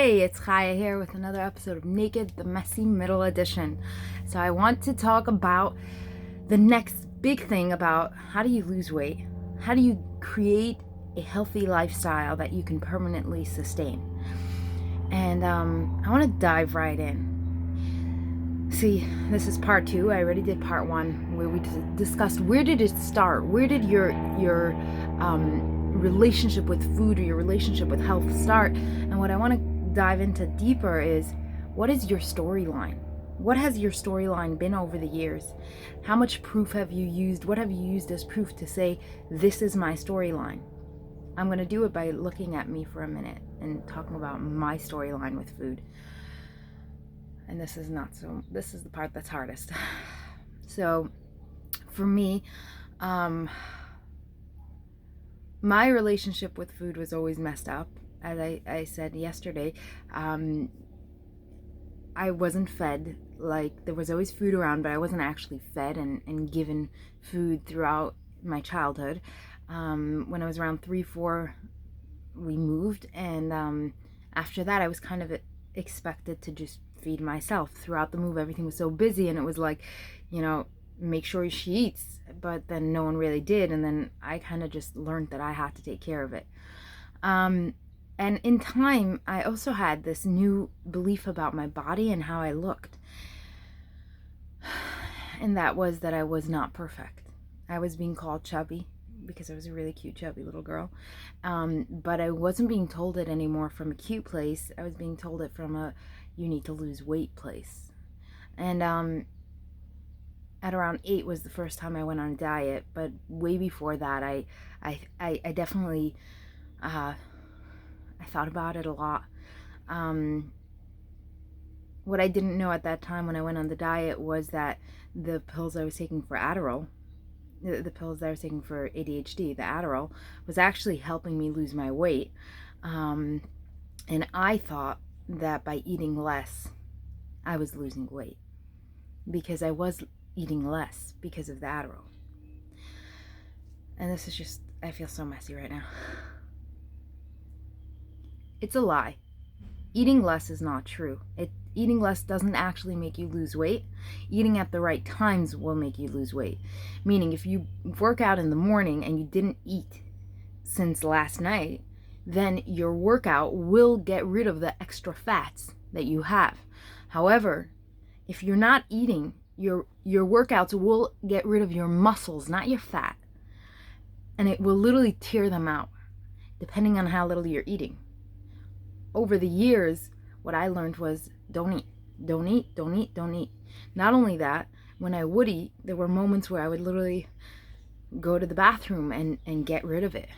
Hey, it's Chaya here with another episode of Naked, the Messy Middle Edition. So I want to talk about the next big thing about how do you lose weight? How do you create a healthy lifestyle that you can permanently sustain? And I want to dive right in. See, this is part 2. I already did part 1 where we discussed where did it start? Where did your relationship with food or your relationship with health start? And what I want to dive into deeper is, what is your storyline? What has your storyline been over the years? How much proof have you used? What have you used as proof to say, this is my storyline? I'm going to do it by looking at me for a minute and talking about my storyline with food. And this is the part that's hardest. So for me, my relationship with food was always messed up. As I said yesterday, I wasn't fed. Like, there was always food around, but I wasn't actually fed and given food throughout my childhood. When I was around 3-4, we moved, and after that I was kind of expected to just feed myself. Throughout the move, everything was so busy, and it was like, make sure she eats, but then no one really did, and then I kind of just learned that I had to take care of it. And in time, I also had this new belief about my body and how I looked. And that was that I was not perfect. I was being called chubby because I was a really cute, chubby little girl. But I wasn't being told it anymore from a cute place. I was being told it from a you need to lose weight place. And at around 8 was the first time I went on a diet. But way before that, I definitely... I thought about it a lot. What I didn't know at that time when I went on the diet was that the pills I was taking for Adderall, the pills that I was taking for ADHD, the Adderall, was actually helping me lose my weight. And I thought that by eating less, I was losing weight, because I was eating less because of the Adderall. And this is just, I feel so messy right now. It's a lie. Eating less is not true. Eating less doesn't actually make you lose weight. Eating at the right times will make you lose weight. Meaning, if you work out in the morning and you didn't eat since last night, then your workout will get rid of the extra fats that you have. However, if you're not eating, your workouts will get rid of your muscles, not your fat. And it will literally tear them out, depending on how little you're eating. Over the years, what I learned was don't eat, don't eat, don't eat, don't eat. Not only that, when I would eat, there were moments where I would literally go to the bathroom and get rid of it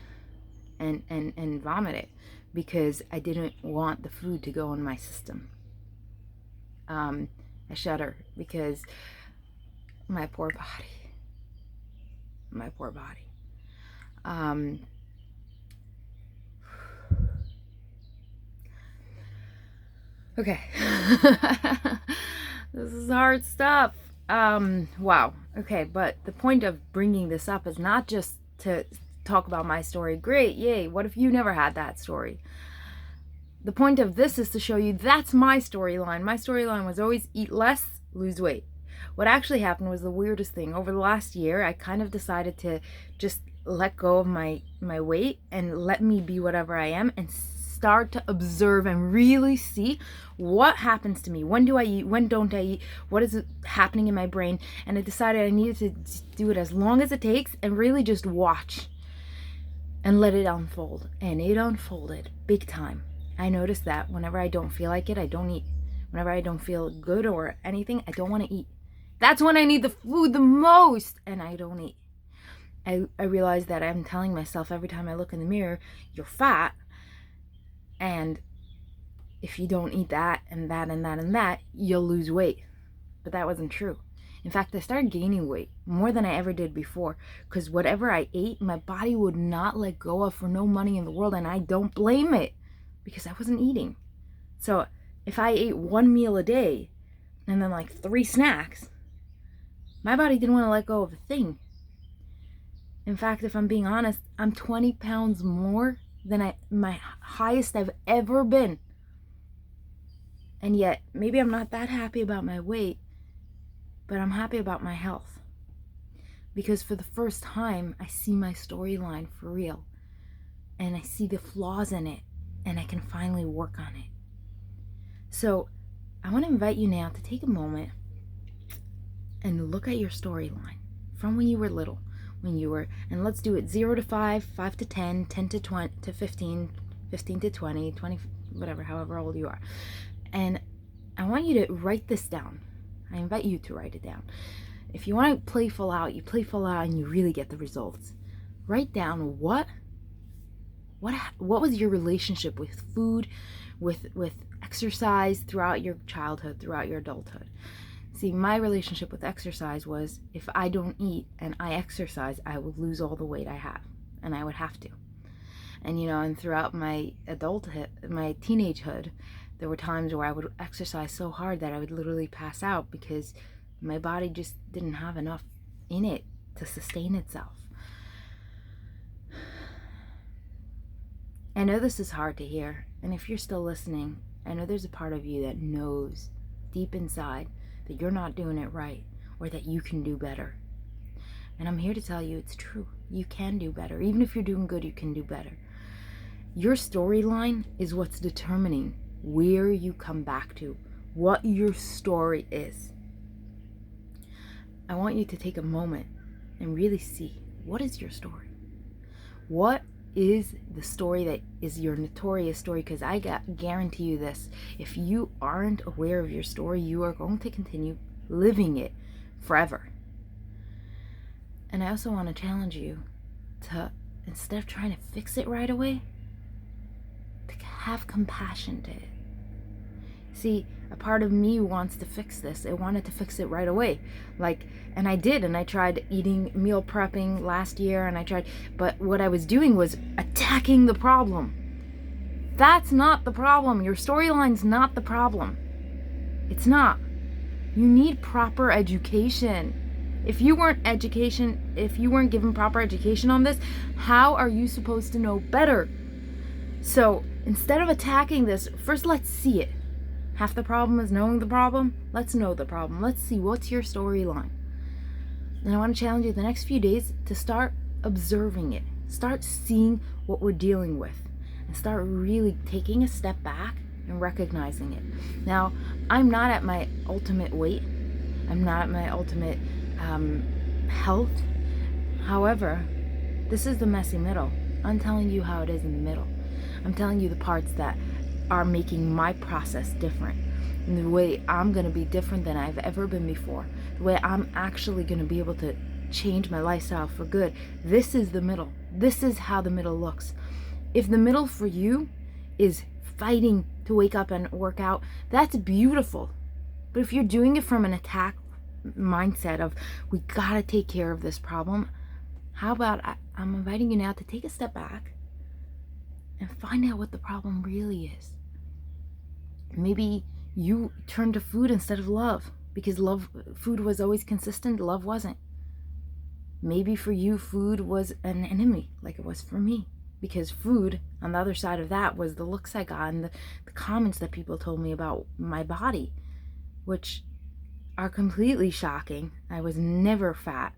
and vomit it, because I didn't want the food to go in my system. I shudder because my poor body. Okay. This is hard stuff. Wow. Okay, but the point of bringing this up is not just to talk about my story. Great, yay. What if you never had that story? The point of this is to show you that's my storyline. My storyline was always eat less, lose weight. What actually happened was the weirdest thing. Over the last year, I kind of decided to just let go of my weight and let me be whatever I am, and start to observe and really see what happens to me. When do I eat? When don't I eat? What is happening in my brain? And I decided I needed to do it as long as it takes and really just watch and let it unfold. And it unfolded big time. I noticed that whenever I don't feel like it, I don't eat. Whenever I don't feel good or anything, I don't want to eat. That's when I need the food the most, and I don't eat. I realized that I'm telling myself every time I look in the mirror, you're fat. And if you don't eat that and that and that and that, you'll lose weight. But that wasn't true. In fact, I started gaining weight more than I ever did before, because whatever I ate, my body would not let go of for no money in the world. And I don't blame it, because I wasn't eating. So if I ate one meal a day and then like 3 snacks, my body didn't want to let go of a thing. In fact, if I'm being honest, I'm 20 pounds more than my highest I've ever been. And yet, maybe I'm not that happy about my weight, but I'm happy about my health. Because for the first time, I see my storyline for real. And I see the flaws in it, and I can finally work on it. So I want to invite you now to take a moment and look at your storyline from when you were little, and let's do it 0 to 5, 5 to 10, 10 to 20 to 15, 15 to 20, 20, whatever, however old you are. And I want you to write this down. I invite you to write it down. If you want to playful out, you playful out and you really get the results. Write down what was your relationship with food, with exercise throughout your childhood, throughout your adulthood. See, my relationship with exercise was, if I don't eat and I exercise, I will lose all the weight I have, and I would have to. And and throughout my adulthood, my teenagehood, there were times where I would exercise so hard that I would literally pass out because my body just didn't have enough in it to sustain itself. I know this is hard to hear, and if you're still listening, I know there's a part of you that knows deep inside that you're not doing it right, or that you can do better. And I'm here to tell you it's true. You can do better. Even if you're doing good, you can do better. Your storyline is what's determining where you come back to, what your story is. I want you to take a moment and really see, what is your story? What is the story that is your notorious story? Because I guarantee you this, if you aren't aware of your story, you are going to continue living it forever. And I also want to challenge you to, instead of trying to fix it right away, to have compassion to it. See, a part of me wants to fix this. It wanted to fix it right away. And I did, and I tried eating meal prepping last year, but what I was doing was attacking the problem. That's not the problem. Your storyline's not the problem. It's not. You need proper education. If you weren't given proper education on this, how are you supposed to know better? So instead of attacking this, first let's see it. Half the problem is knowing the problem. Let's know the problem. Let's see, what's your storyline? And I want to challenge you the next few days to start observing it. Start seeing what we're dealing with. And start really taking a step back and recognizing it. Now, I'm not at my ultimate weight. I'm not at my ultimate health. However, this is the messy middle. I'm telling you how it is in the middle. I'm telling you the parts that are making my process different. And the way I'm going to be different than I've ever been before. The way I'm actually going to be able to change my lifestyle for good. This is the middle. This is how the middle looks. If the middle for you is fighting to wake up and work out, that's beautiful. But if you're doing it from an attack mindset of, we got to take care of this problem, how about I'm inviting you now to take a step back and find out what the problem really is. Maybe you turned to food instead of love, because food was always consistent, love wasn't. Maybe for you, food was an enemy, like it was for me, because food, on the other side of that, was the looks I got and the comments that people told me about my body, which are completely shocking. I was never fat,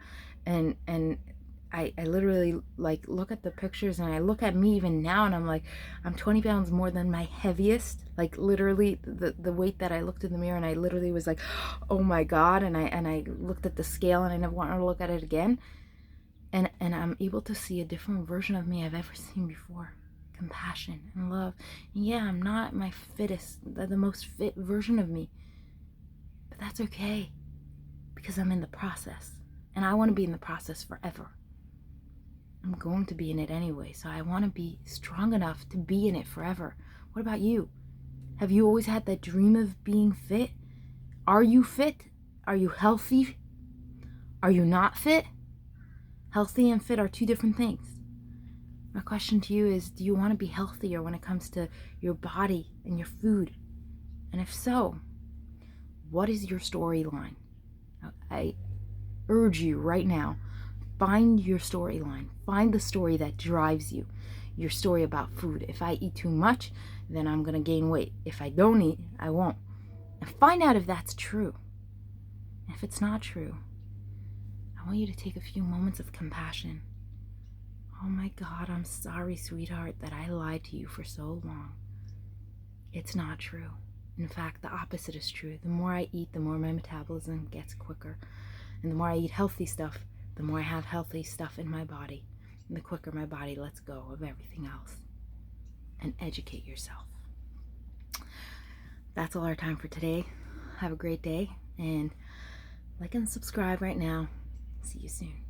and I literally look at the pictures, and I look at me even now, and I'm like, I'm 20 pounds more than my heaviest. Literally the weight that I looked in the mirror, and I literally was like, oh my God. And I looked at the scale, and I never wanted to look at it again. And I'm able to see a different version of me I've ever seen before. Compassion and love. And yeah, I'm not my fittest, the most fit version of me. But that's okay, because I'm in the process. And I want to be in the process forever. I'm going to be in it anyway, so I want to be strong enough to be in it forever. What about you? Have you always had that dream of being fit? Are you fit? Are you healthy? Are you not fit? Healthy and fit are two different things. My question to you is, do you want to be healthier when it comes to your body and your food? And if so, what is your storyline? I urge you right now, find your storyline. Find the story that drives you. Your story about food. If I eat too much, then I'm going to gain weight. If I don't eat, I won't. And find out if that's true. And if it's not true, I want you to take a few moments of compassion. Oh my God, I'm sorry, sweetheart, that I lied to you for so long. It's not true. In fact, the opposite is true. The more I eat, the more my metabolism gets quicker. And the more I eat healthy stuff, the more I have healthy stuff in my body. And the quicker my body lets go of everything else. And educate yourself. That's all our time for today. Have a great day. And like and subscribe right now. See you soon.